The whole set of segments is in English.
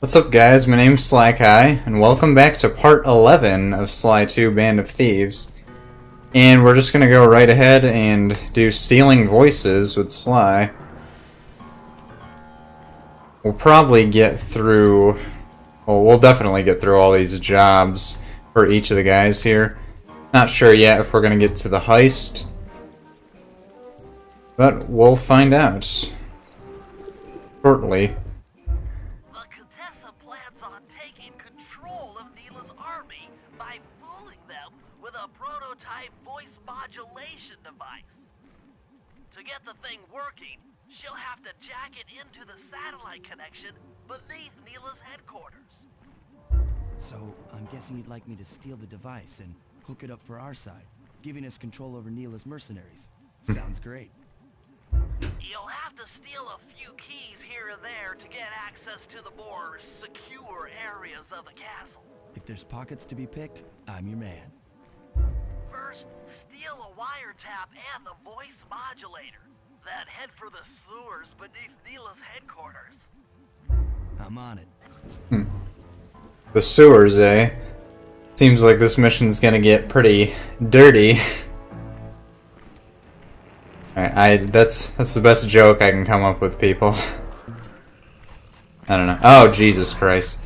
What's up guys, my name's SlyKai, and welcome back to part 11 of Sly 2 Band of Thieves. And we're just gonna go right ahead and do stealing voices with Sly. We'll probably get through, well, we'll definitely get through all these jobs for each of the guys here. Not sure yet if we're gonna get to the heist, but we'll find out shortly. Modulation device. To get the thing working, she'll have to jack it into the satellite connection beneath Neela's headquarters. So, I'm guessing you'd like me to steal the device and hook it up for our side, giving us control over Neela's mercenaries. Sounds great. You'll have to steal a few keys here and there to get access to the more secure areas of the castle. If there's pockets to be picked, I'm your man. First, steal a wiretap and the voice modulator. Then head for the sewers beneath Neela's headquarters. I'm on it. The sewers, eh? Seems like this mission's gonna get pretty dirty. Alright, that's the best joke I can come up with, people. I don't know. Oh, Jesus Christ.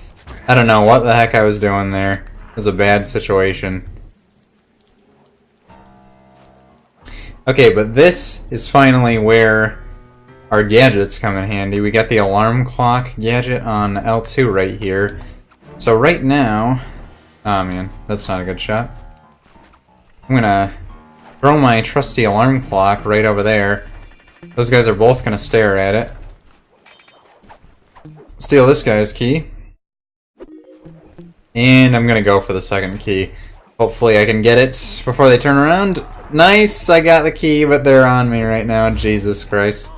I don't know what the heck I was doing there. It was a bad situation. Okay, but this is finally where our gadgets come in handy. We got the alarm clock gadget on L2 right here. So right now... Oh man, that's not a good shot. I'm gonna throw my trusty alarm clock right over there. Those guys are both gonna stare at it. Steal this guy's key. And I'm gonna go for the second key. Hopefully I can get it before they turn around. Nice! I got the key, but they're on me right now. Jesus Christ.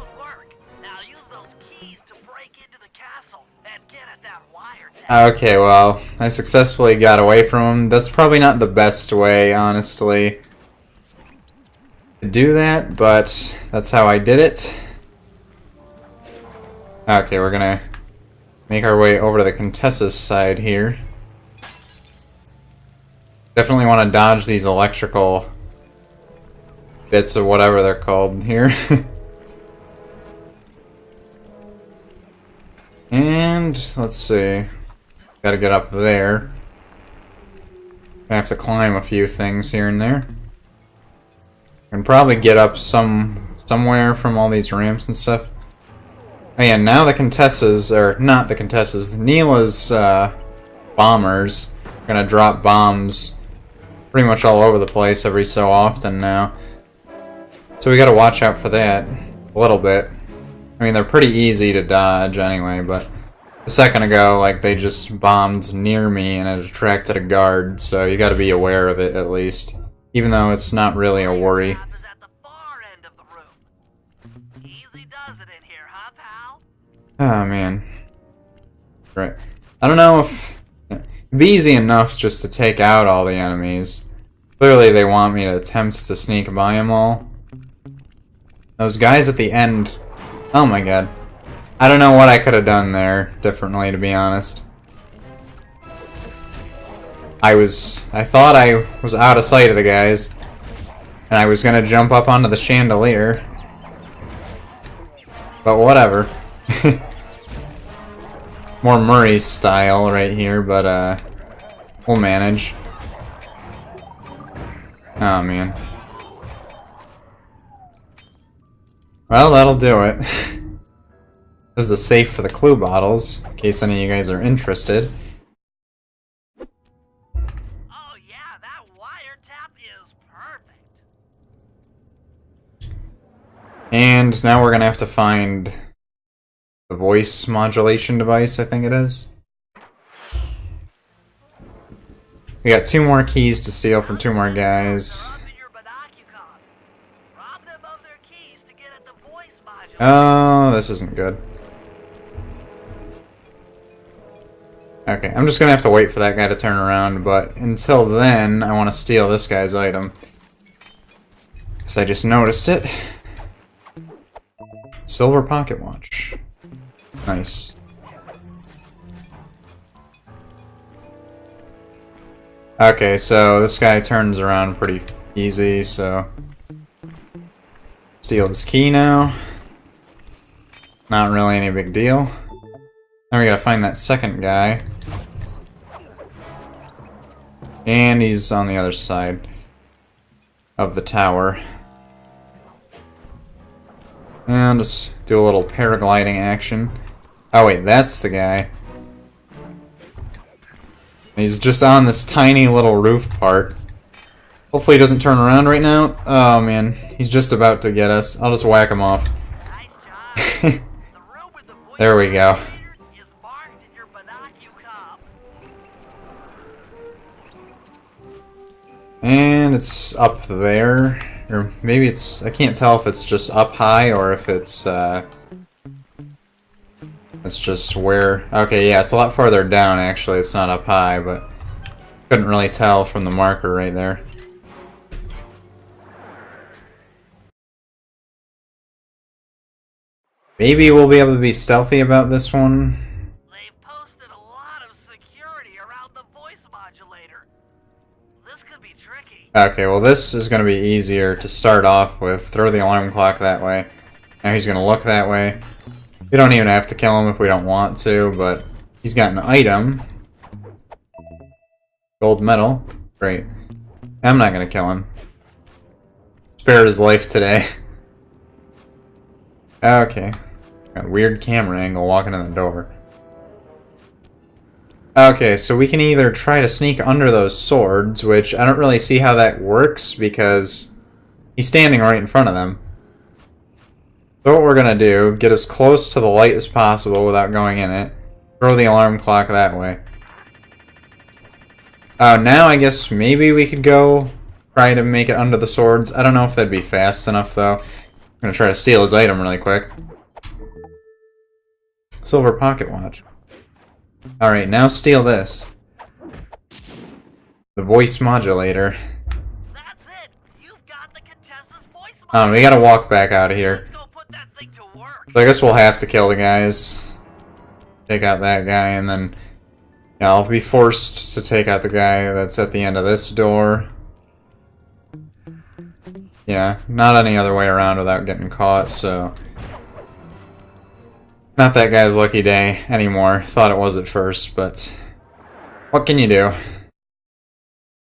Now use those keys to break into the castle and get at that wiretap. Okay, well, I successfully got away from them. That's probably not the best way, honestly, to do that, but that's how I did it. Okay, we're gonna make our way over to the Contessa's side here. Definitely want to dodge these electrical bits of whatever they're called here. And let's see. Gotta get up there. Gonna have to climb a few things here and there. Can probably get up somewhere from all these ramps and stuff. Oh yeah, now the Contessa's, or not the Contessa's, Neela's bombers are gonna drop bombs pretty much all over the place every so often now. So we gotta watch out for that a little bit. I mean, they're pretty easy to dodge anyway, but a second ago, like, they just bombed near me and it attracted a guard, so you gotta be aware of it at least. Even though it's not really a worry. Oh man. Right. I don't know if it'd be easy enough just to take out all the enemies. Clearly they want me to attempt to sneak by them all. Those guys at the end... Oh my god. I don't know what I could have done there differently, to be honest. I thought I was out of sight of the guys. And I was gonna jump up onto the chandelier. But whatever. More Murray's style right here, but we'll manage. Oh man. Well, that'll do it. There's the safe for the clue bottles, in case any of you guys are interested. Oh yeah, that wiretap is perfect. And now we're gonna have to find the voice modulation device, I think it is. We got 2 more keys to steal from 2 more guys. Oh, this isn't good. Okay, I'm just gonna have to wait for that guy to turn around, but until then, I want to steal this guy's item. Because I just noticed it. Silver pocket watch. Nice. Okay, so this guy turns around pretty easy, so... Steal this key now. Not really any big deal. Now we gotta find that second guy. And he's on the other side of the tower. And just do a little paragliding action. Oh wait, that's the guy. He's just on this tiny little roof part. Hopefully he doesn't turn around right now. Oh man, he's just about to get us. I'll just whack him off. Nice job. The room with the voice There we go. is marked in your binocular. And it's up there. Or maybe it's... I can't tell if it's just up high or if it's just where... Okay, yeah, it's a lot farther down actually. It's not up high, but... Couldn't really tell from the marker right there. Maybe we'll be able to be stealthy about this one. They've posted a lot of security around the voice modulator. This could be tricky. Okay, well this is going to be easier to start off with. Throw the alarm clock that way. Now he's going to look that way. We don't even have to kill him if we don't want to, but he's got an item. Gold medal. Great. I'm not going to kill him. Spared his life today. Okay. Got a weird camera angle walking in the door. Okay, so we can either try to sneak under those swords, which I don't really see how that works because he's standing right in front of them. So what we're gonna do, get as close to the light as possible without going in it. Throw the alarm clock that way. Now I guess maybe we could go try to make it under the swords. I don't know if that'd be fast enough though. I'm gonna try to steal his item really quick. Silver pocket watch. Alright, now steal this. The voice modulator. That's it. You've got the Contessa's voice Oh, we gotta walk back out of here. Let's go put that thing to work. So I guess we'll have to kill the guys. Take out that guy, and then... Yeah, I'll be forced to take out the guy that's at the end of this door. Yeah, not any other way around without getting caught, so... Not that guy's lucky day anymore. Thought it was at first, but... What can you do?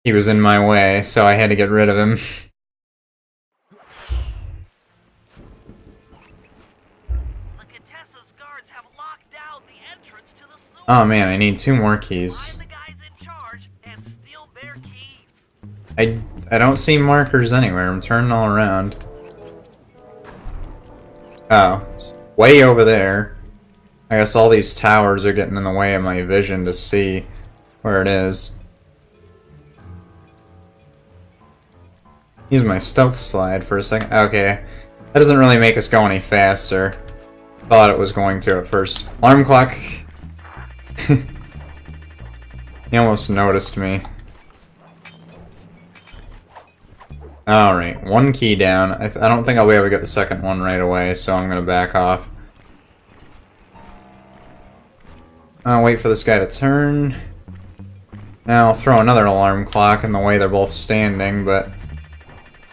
He was in my way, so I had to get rid of him. The Contessa's guards have locked down the entrance to the sewer. Oh man, I need 2 more keys. Find the guys in charge and steal their keys. I don't see markers anywhere. I'm turning all around. Oh, it's way over there. I guess all these towers are getting in the way of my vision to see where it is. Use my stealth slide for a second. Okay, that doesn't really make us go any faster. Thought it was going to at first. Alarm clock. He almost noticed me. Alright, 1 key down. I don't think I'll be able to get the second one right away, so I'm going to back off. I'll wait for this guy to turn. Now I'll throw another alarm clock in the way they're both standing, but...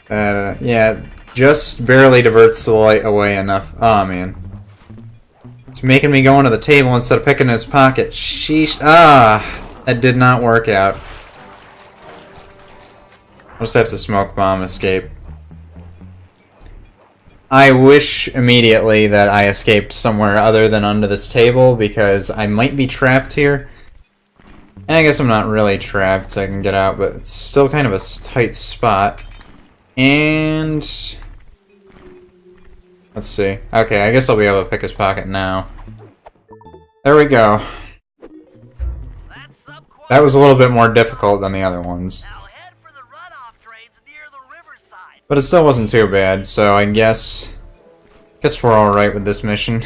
yeah, just barely diverts the light away enough. Oh man. It's making me go into the table instead of picking his pocket. Sheesh. Ah! That did not work out. I'll just have to smoke bomb escape. I wish immediately that I escaped somewhere other than under this table, because I might be trapped here. And I guess I'm not really trapped, so I can get out, but it's still kind of a tight spot. And... let's see. Okay, I guess I'll be able to pick his pocket now. There we go. That was a little bit more difficult than the other ones. Now head for the runoff drains near the riverside. But it still wasn't too bad, so I guess we're alright with this mission.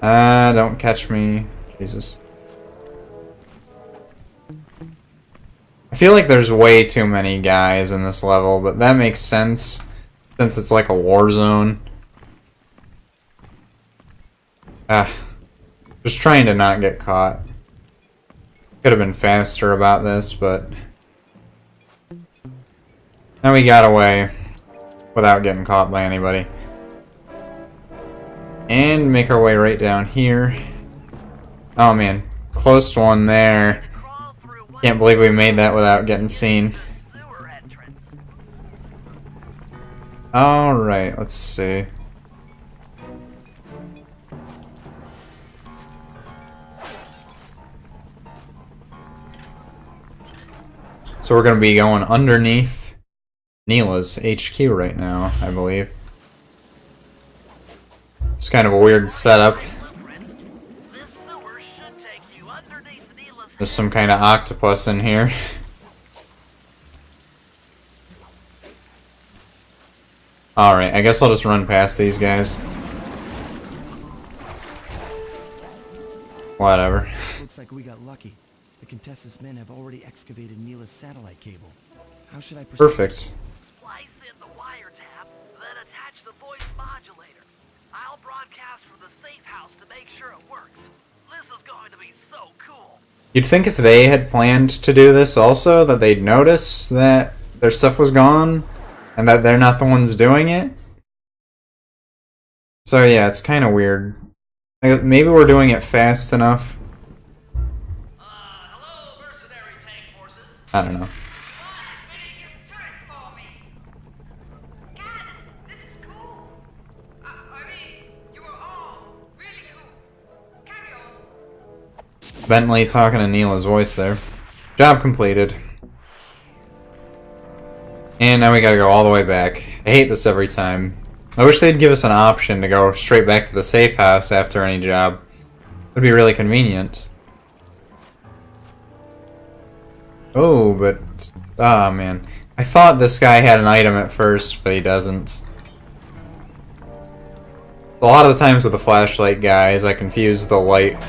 Don't catch me. Jesus. I feel like there's way too many guys in this level, but that makes sense since it's like a war zone. Just trying to not get caught. Could have been faster about this, but then we got away without getting caught by anybody. And make our way right down here. Oh man, close one there. Can't believe we made that without getting seen. Alright, let's see. So we're going to be going underneath Neela's HQ right now, I believe. It's kind of a weird setup. There's some kind of octopus in here. Alright, I guess I'll just run past these guys. Whatever. Looks like we got lucky. The Contessa's men have already excavated Neela's satellite cable. How should I proceed? Perfect. Splice in the wiretap, then attach the voice modulator. I'll broadcast from the safe house to make sure it works. This is going to be so cool. You'd think if they had planned to do this also, that they'd notice that their stuff was gone, and that they're not the ones doing it. So yeah, it's kind of weird. Maybe we're doing it fast enough. Hello, mercenary tank forces. I don't know. Spinning your turrets for me. God, this is cool. I mean, you are all really cool. Carry on. Bentley talking to Neela's voice there. Job completed. And now we gotta go all the way back. I hate this every time. I wish they'd give us an option to go straight back to the safe house after any job. Would be really convenient. Oh, but... ah, man. I thought this guy had an item at first, but he doesn't. A lot of the times with the flashlight guys, I confuse the light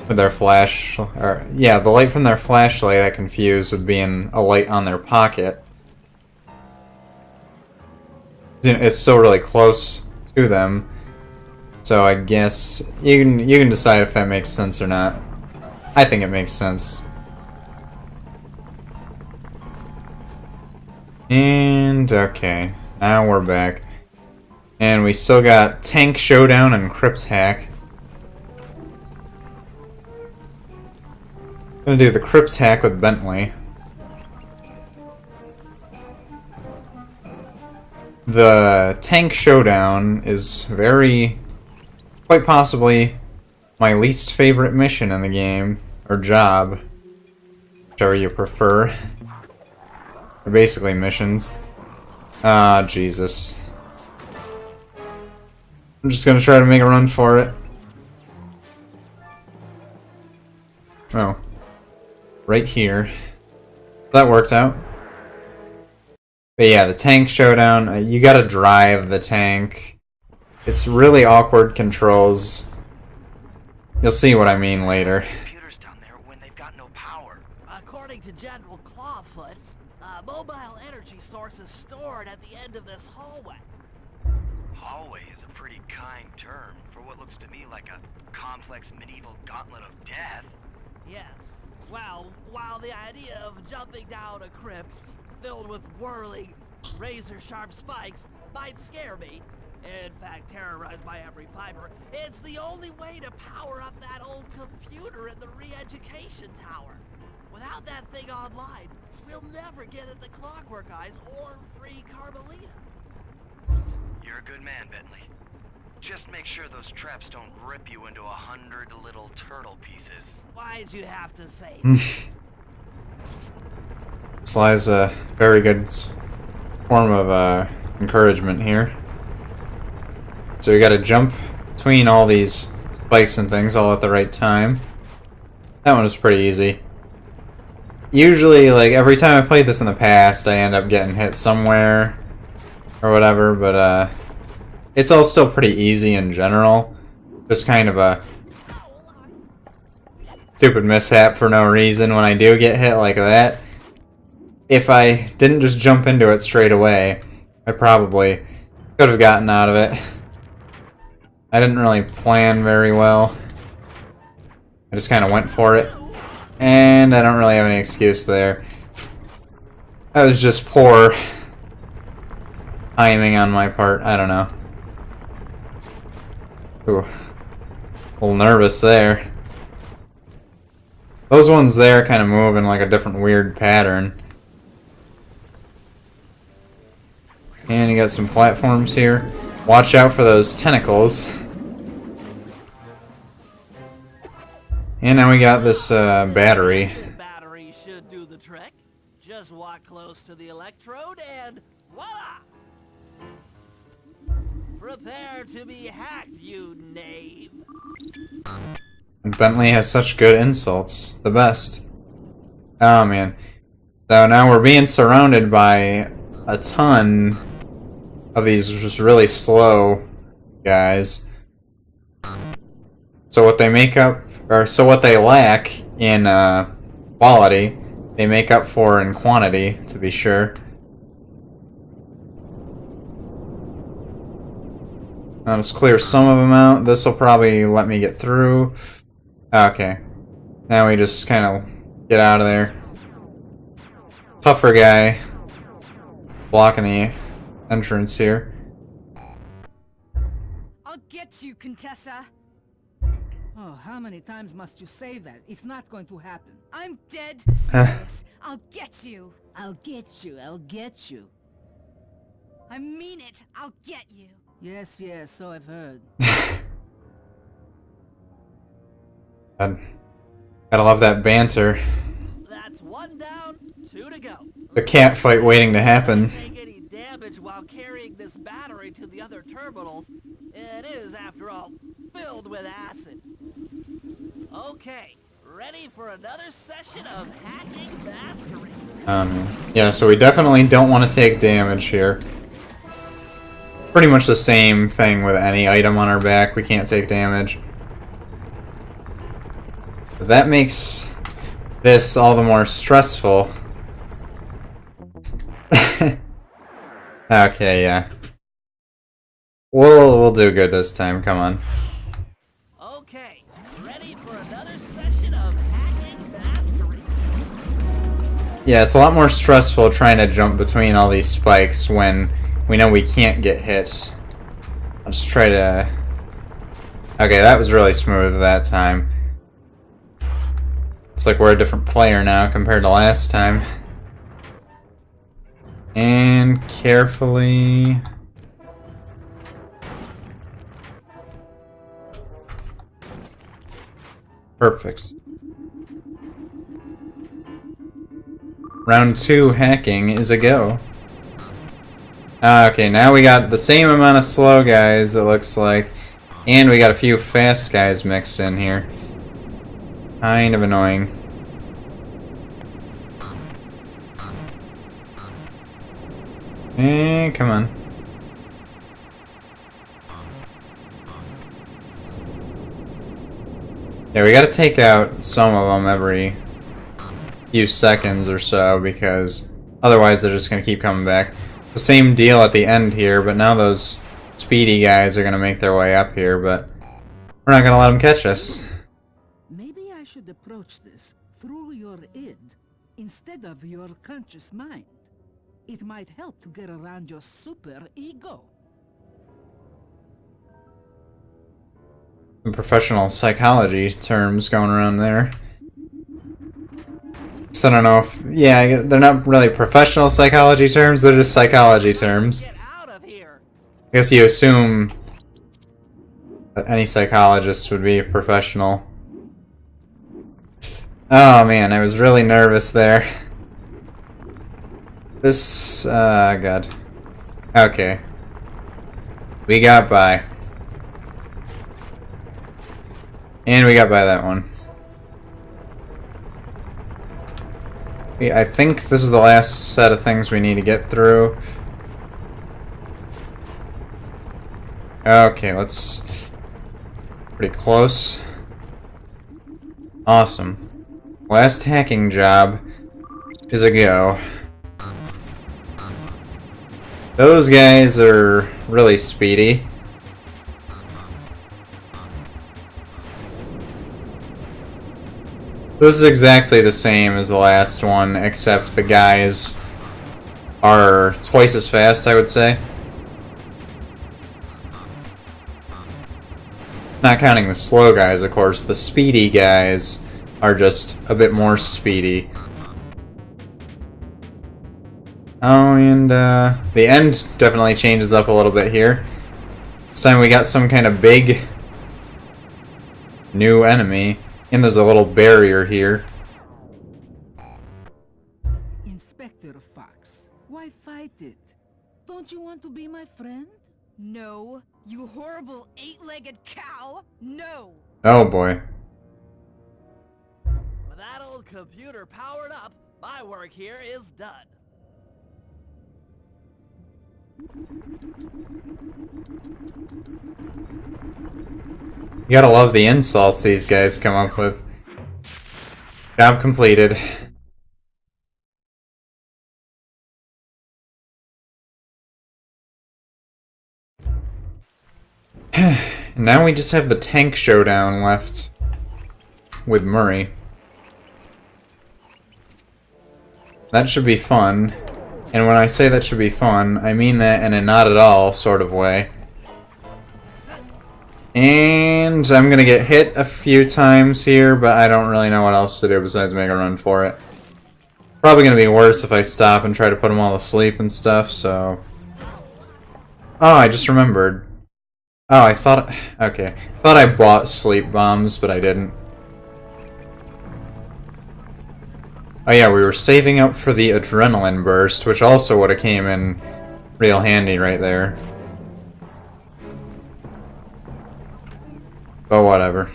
with their flash... or, yeah, the light from their flashlight I confuse with being a light on their pocket. It's still really close to them, so I guess you can decide if that makes sense or not. I think it makes sense. And okay, now we're back, and we still got Tank Showdown and Crypt Hack. Gonna do the Crypt Hack with Bentley. The Tank Showdown is quite possibly my least favorite mission in the game, or job, whichever you prefer. They're basically missions. Ah, Jesus. I'm just gonna try to make a run for it. Oh. Right here. That worked out. But yeah, the Tank Showdown, you gotta drive the tank. It's really awkward controls. You'll see what I mean later. Computers down there when they've got no power. According to General Clawfoot, a mobile energy source is stored at the end of this hallway. Hallway is a pretty kind term for what looks to me like a complex medieval gauntlet of death. Yes. Well, while the idea of jumping down a crypt filled with whirling, razor-sharp spikes might scare me, in fact terrorize my every fiber, it's the only way to power up that old computer in the re-education tower. Without that thing online, we'll never get at the Clockwork Eyes or free Carmelita. You're a good man, Bentley. Just make sure those traps don't rip you into 100 little turtle pieces. Why'd you have to say Hmm. that? Sly's a very good form of encouragement here. So you gotta jump between all these spikes and things all at the right time. That one was pretty easy. Usually, like, every time I played this in the past, I end up getting hit somewhere or whatever, but it's all still pretty easy in general. Just kind of a stupid mishap for no reason when I do get hit like that. If I didn't just jump into it straight away, I probably could have gotten out of it. I didn't really plan very well. I just kind of went for it. And I don't really have any excuse there. That was just poor timing on my part. I don't know. Ooh. A little nervous there. Those ones there kind of move in like a different weird pattern. And you got some platforms here. Watch out for those tentacles. And now we got this battery. Battery should do the trick. Just walk close to the electrode and voila! Prepare to be hacked, you knave. And Bentley has such good insults. The best. Oh man. So now we're being surrounded by a ton of these just really slow guys. So what they make up, or so what they lack in quality, they make up for in quantity, to be sure. I'll just clear some of them out. This will probably let me get through. Okay. Now we just kind of get out of there. Tougher guy blocking the entrance here. I'll get you, Contessa. Oh, how many times must you say that? It's not going to happen. I'm dead serious. I'll get you. I'll get you, I'll get you. I mean it. I'll get you. Yes, yes, so I've heard. Gotta love that banter. That's one down, two to go. The cat fight waiting to happen. Take any damage while carrying this battery to the other terminals. It is, after all, filled with acid. Okay, ready for another session of hacking mastery. Yeah, so we definitely don't want to take damage here. Pretty much the same thing with any item on our back. We can't take damage. But that makes this all the more stressful. Okay, yeah. We'll do good this time. Come on. Okay, ready for another session of hacking mastery. Yeah, it's a lot more stressful trying to jump between all these spikes when we know we can't get hit. I'll just try to... Okay, that was really smooth that time. It's like we're a different player now compared to last time. And carefully... Perfect. Round 2 hacking is a go. Okay, now we got the same amount of slow guys, it looks like. And we got a few fast guys mixed in here. Kind of annoying. Come on. Yeah, we gotta take out some of them every few seconds or so, because otherwise they're just gonna keep coming back. The same deal at the end here, but now those speedy guys are gonna make their way up here, but we're not gonna let them catch us. Maybe I should approach this through your id instead of your conscious mind. It might help to get around your super ego. Some professional psychology terms going around there. So I don't know if... Yeah, they're not really professional psychology terms, they're just psychology terms. Get out of here. I guess you assume that any psychologist would be a professional. Oh man, I was really nervous there. This... God. Okay. We got by. And we got by that one. I think this is the last set of things we need to get through. Okay, let's... Pretty close. Awesome. Last hacking job is a go. Those guys are really speedy. This is exactly the same as the last one, except the guys are twice as fast, I would say. Not counting the slow guys, of course. The speedy guys are just a bit more speedy. Oh, and the end definitely changes up a little bit here. This time we got some kind of big new enemy, and there's a little barrier here. Inspector Fox, why fight it? Don't you want to be my friend? No, you horrible eight-legged cow! No! Oh boy. With that old computer powered up, my work here is done. You gotta love the insults these guys come up with. Job completed. Now we just have the tank showdown left with Murray. That should be fun. And when I say that should be fun, I mean that in a not at all sort of way. And I'm gonna get hit a few times here, but I don't really know what else to do besides make a run for it. Probably gonna be worse if I stop and try to put them all to sleep and stuff, so... Oh, I just remembered. Oh, I thought... Okay. I thought I bought sleep bombs, but I didn't. Oh yeah, we were saving up for the adrenaline burst, which also would have came in real handy right there. But whatever.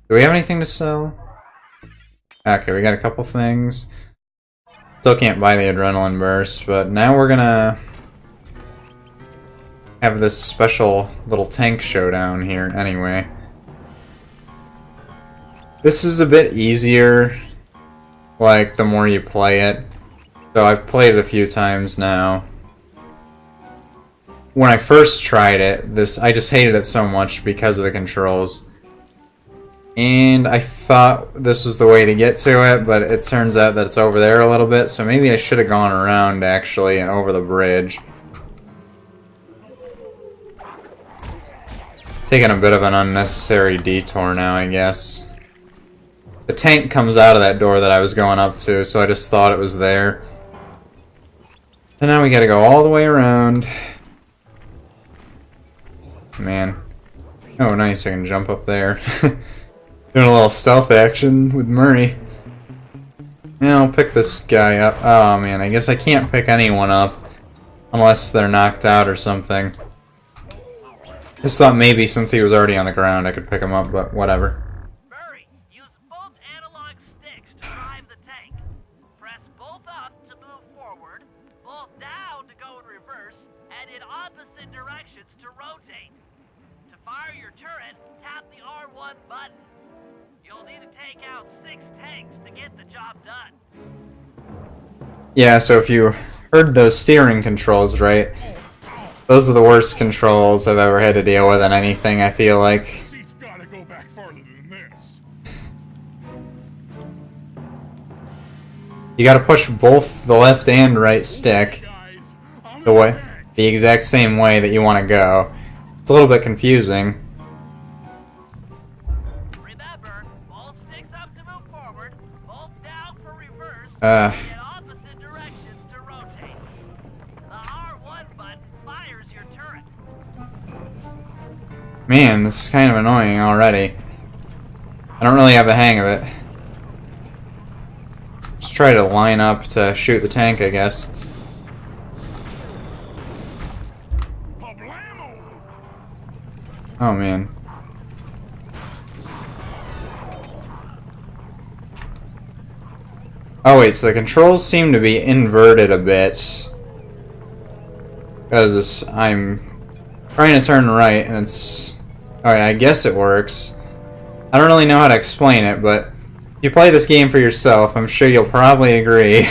Do we have anything to sell? Okay, we got a couple things. Still can't buy the adrenaline burst, but now we're gonna have this special little tank showdown here anyway. This is a bit easier, like, the more you play it. So I've played it a few times now. When I first tried it, I just hated it so much because of the controls. And I thought this was the way to get to it, but it turns out that it's over there a little bit, so maybe I should have gone around, actually, and over the bridge. Taking a bit of an unnecessary detour now, I guess. The tank comes out of that door that I was going up to, so I just thought it was there. So now we gotta go all the way around. Man. Oh, nice, I can jump up there. Doing a little stealth action with Murray. Yeah, I'll pick this guy up. Oh man, I guess I can't pick anyone up unless they're knocked out or something. Just thought maybe since he was already on the ground I could pick him up, but whatever. Murray, use both analog sticks to drive the tank. Press both up to move forward, both down to go in reverse, and in opposite directions to rotate. To fire your turret, tap the R1 button. You'll need to take out 6 tanks to get the job done. Yeah, so if you heard those steering controls right, those are the worst controls I've ever had to deal with in anything, I feel like. Seat's gotta go back farther than this. You gotta push both the left and right stick Guys, I'm the exact same way that you want to go. It's a little bit confusing. Remember, both sticks up to move forward, both down for reverse, in opposite directions to rotate. The R1 button fires your turret. Man, this is kind of annoying already. I don't really have the hang of it. Just try to line up to shoot the tank, I guess. Pablamo! Oh man. Oh wait, so the controls seem to be inverted a bit. Because I'm trying to turn right and it's... Alright, I guess it works. I don't really know how to explain it, but if you play this game for yourself, I'm sure you'll probably agree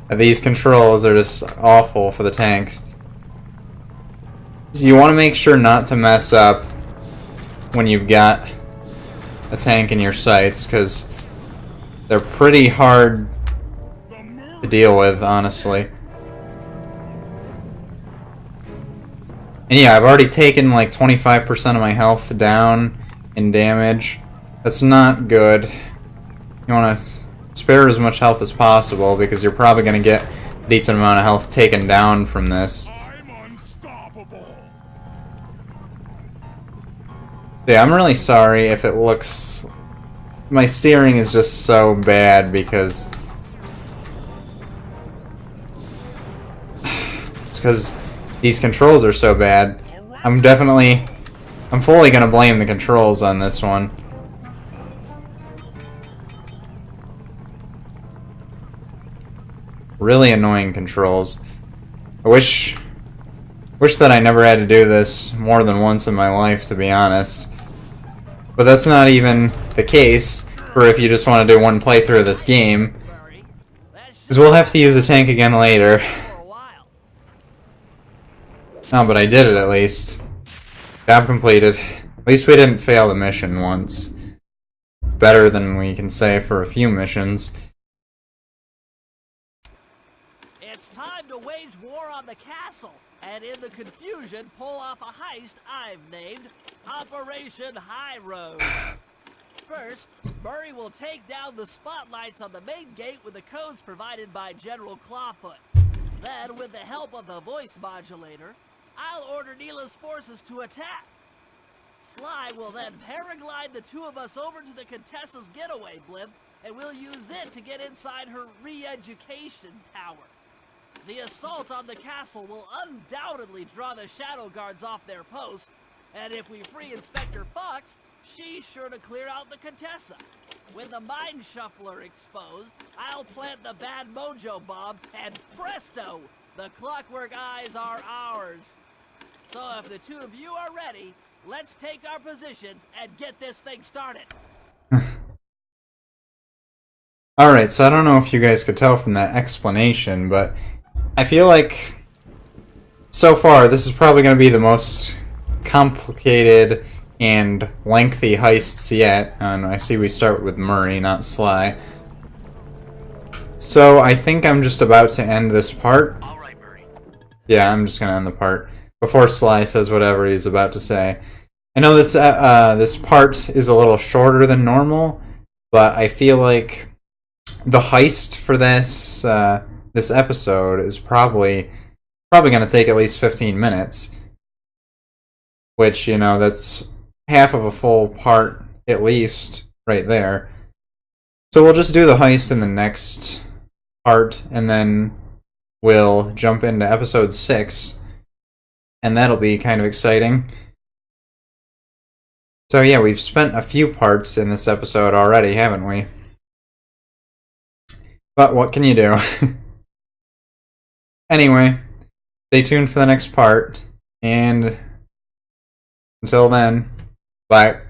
that these controls are just awful for the tanks. So you want to make sure not to mess up when you've got a tank in your sights, because they're pretty hard to deal with, honestly. And yeah, I've already taken like 25% of my health down in damage. That's not good. You want to spare as much health as possible, because you're probably going to get a decent amount of health taken down from this. I'm unstoppable. Yeah, I'm really sorry if it looks... My steering is just so bad because... It's because these controls are so bad. I'm fully gonna blame the controls on this one. Really annoying controls. I wish that I never had to do this more than once in my life, to be honest. But that's not even the case for if you just want to do one playthrough of this game. Because we'll have to use the tank again later. Oh, but I did it at least. Job completed. At least we didn't fail the mission once. Better than we can say for a few missions. It's time to wage war on the castle, and in the confusion, pull off a heist I've named Operation High Road. First, Murray will take down the spotlights on the main gate with the codes provided by General Clawfoot. Then, with the help of the voice modulator, I'll order Neela's forces to attack. Sly will then paraglide the two of us over to the Contessa's getaway blimp, and we'll use it to get inside her re-education tower. The assault on the castle will undoubtedly draw the Shadow Guards off their post, and if we free Inspector Fox, she's sure to clear out the Contessa. With the Mind Shuffler exposed, I'll plant the Bad Mojo Bomb, and presto! The Clockwork Eyes are ours. So if the two of you are ready, let's take our positions and get this thing started. Alright, so I don't know if you guys could tell from that explanation, but I feel like so far this is probably going to be the most complicated and lengthy heists yet. And I see we start with Murray, not Sly. So I think I'm just about to end this part. Alright, Murray. Yeah, I'm just gonna end the part before Sly says whatever he's about to say. I know this part is a little shorter than normal, but I feel like the heist for this this episode is probably gonna take at least 15 minutes, which, you know, that's half of a full part at least right there. So we'll just do the heist in the next part, and then we'll jump into episode 6, and that'll be kind of exciting. So yeah, we've spent a few parts in this episode already, haven't we? But what can you do? Anyway, stay tuned for the next part, and until then, bye.